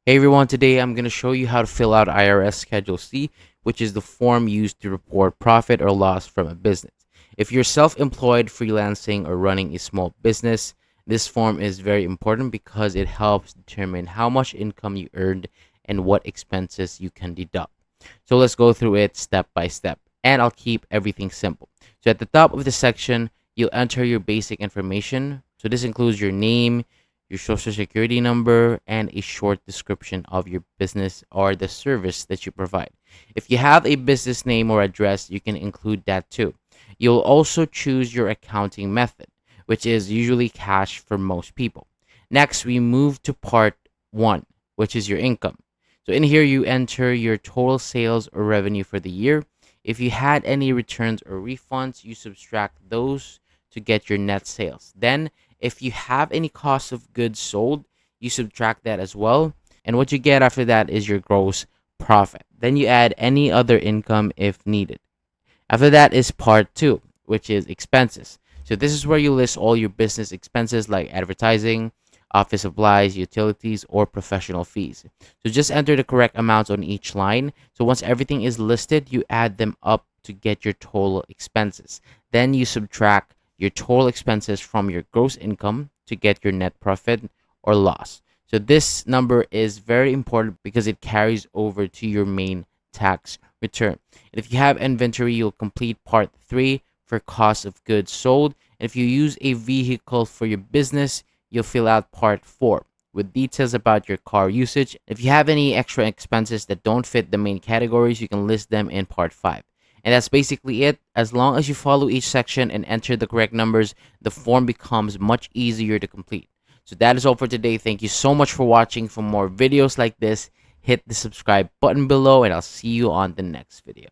Hey everyone, today I'm going to show you how to fill out IRS Schedule C, which is the form used to report profit or loss from a business. If you're self-employed, freelancing, or running a small business, this form is very important because it helps determine how much income you earned and what expenses you can deduct. So let's go through it step by step, and I'll keep everything simple. So at the top of the section, you'll enter your basic information. So this includes your name, your social security number, and a short description of your business or the service that you provide. If you have a business name or address, you can include that too. You'll also choose your accounting method, which is usually cash for most people. Next, we move to part 1, which is your income. So in here, you enter your total sales or revenue for the year. If you had any returns or refunds, you subtract those to get your net sales. Then if you have any cost of goods sold, you subtract that as well. And what you get after that is your gross profit. Then you add any other income if needed. After that is part 2, which is expenses. So this is where you list all your business expenses like advertising, office supplies, utilities, or professional fees. So just enter the correct amounts on each line. So once everything is listed, you add them up to get your total expenses. Then you subtract your total expenses from your gross income to get your net profit or loss. So this number is very important because it carries over to your main tax return. And if you have inventory, you'll complete part 3 for cost of goods sold. And if you use a vehicle for your business, you'll fill out part 4 with details about your car usage. If you have any extra expenses that don't fit the main categories, you can list them in part 5. And that's basically it. As long as you follow each section and enter the correct numbers, the form becomes much easier to complete. So that is all for today. Thank you so much for watching. For more videos like this, hit the subscribe button below, and I'll see you on the next video.